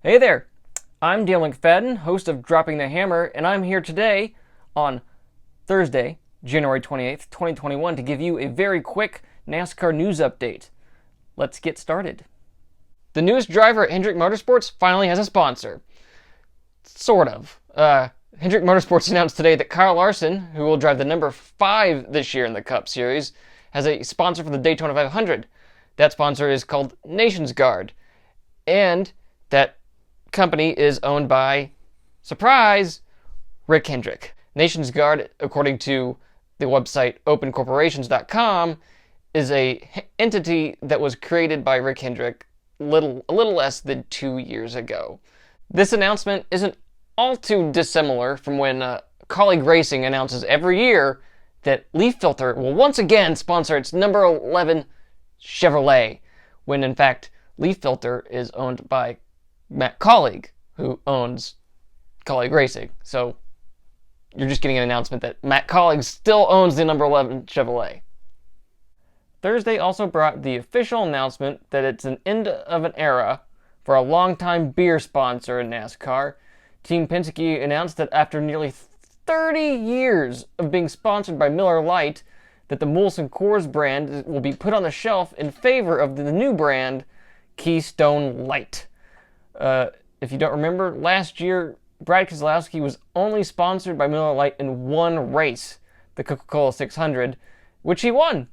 Hey there, I'm Dale McFadden, host of Dropping the Hammer, and I'm here today on Thursday, January 28th, 2021, to give you a very quick NASCAR news update. Let's get started. The newest driver at Hendrick Motorsports finally has a sponsor. Sort of. Hendrick Motorsports announced today that Kyle Larson, who will drive the number 5 this year in the Cup Series, has a sponsor for the Daytona 500. That sponsor is called NASCAR, and that company is owned by, surprise, Rick Hendrick. NASCAR, according to the website opencorporations.com, is a entity that was created by Rick Hendrick a little less than 2 years ago. This announcement isn't all too dissimilar from when Colleague Racing announces every year that Leaf Filter will once again sponsor its number 11 Chevrolet, when in fact Leaf Filter is owned by Matt Colleague, who owns Colleague Racing. So you're just getting an announcement that Matt Colleague still owns the number 11 Chevrolet. Thursday also brought the official announcement that it's an end of an era for a longtime beer sponsor in NASCAR. Team Penske announced that after nearly 30 years of being sponsored by Miller Lite, that the Molson Coors brand will be put on the shelf in favor of the new brand, Keystone Light. If you don't remember, last year, Brad Keselowski was only sponsored by Miller Lite in one race, the Coca-Cola 600, which he won.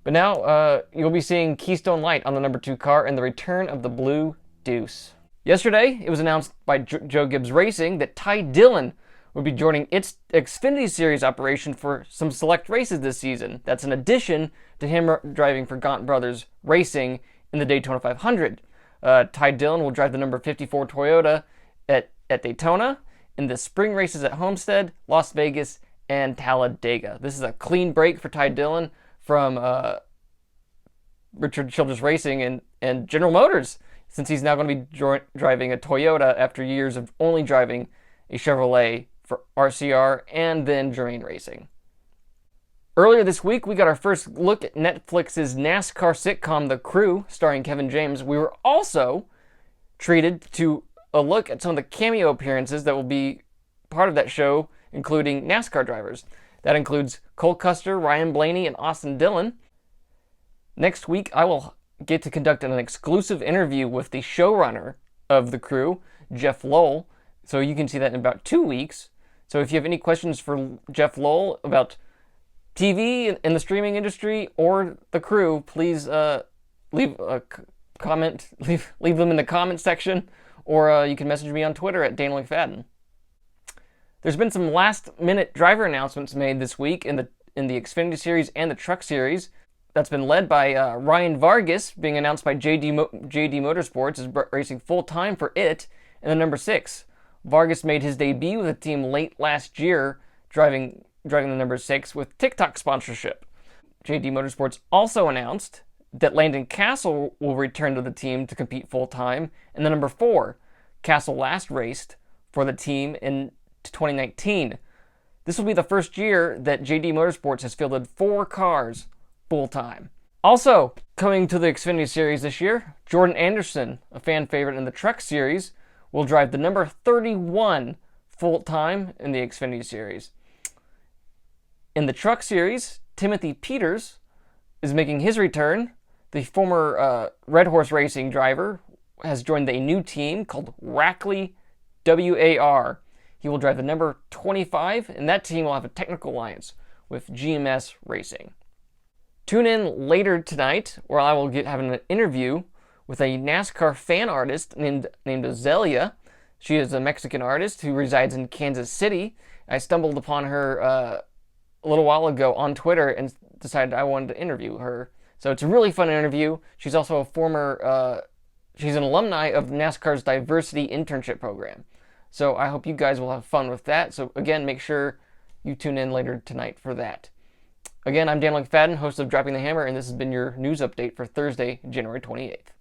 But now you'll be seeing Keystone Light on the number 2 car and the return of the Blue Deuce. Yesterday, it was announced by Joe Gibbs Racing that Ty Dillon would be joining its Xfinity Series operation for some select races this season. That's in addition to him driving for Gaunt Brothers Racing in the Daytona 500. Ty Dillon will drive the number 54 Toyota at Daytona, in the spring races at Homestead, Las Vegas, and Talladega. This is a clean break for Ty Dillon from Richard Childress Racing and General Motors, since he's now going to be driving a Toyota after years of only driving a Chevrolet for RCR and then Germain Racing. Earlier this week, we got our first look at Netflix's NASCAR sitcom The Crew, starring Kevin James. We were also treated to a look at some of the cameo appearances that will be part of that show, including NASCAR drivers. That includes Cole Custer, Ryan Blaney, and Austin Dillon. Next week, I will get to conduct an exclusive interview with the showrunner of The Crew, Jeff Lowell. So you can see that in about 2 weeks. So if you have any questions for Jeff Lowell about TV in the streaming industry or The Crew, please leave a comment, leave them in the comment section, or you can message me on Twitter at Daniel McFadden. There's been some last-minute driver announcements made this week in the Xfinity Series and the Truck Series. That's been led by Ryan Vargas, being announced by JD Motorsports as racing full-time for it in the number 6. Vargas made his debut with the team late last year, driving the number 6 with TikTok sponsorship. JD Motorsports also announced that Landon Castle will return to the team to compete full-time in the number 4. Castle last raced for the team in 2019. This will be the first year that JD Motorsports has fielded 4 cars full-time. Also, coming to the Xfinity Series this year, Jordan Anderson, a fan favorite in the Truck Series, will drive the number 31 full-time in the Xfinity Series. In the Truck Series, Timothy Peters is making his return. The former Red Horse Racing driver has joined a new team called Rackley WAR. He will drive the number 25, and that team will have a technical alliance with GMS Racing. Tune in later tonight, where I will have an interview with a NASCAR fan artist named Azalea. She is a Mexican artist who resides in Kansas City. I stumbled upon her a little while ago on Twitter and decided I wanted to interview her. So it's a really fun interview. She's also she's an alumni of NASCAR's Diversity Internship Program. So I hope you guys will have fun with that. So again, make sure you tune in later tonight for that. Again, I'm Dan McFadden, host of Dropping the Hammer, and this has been your news update for Thursday, January 28th.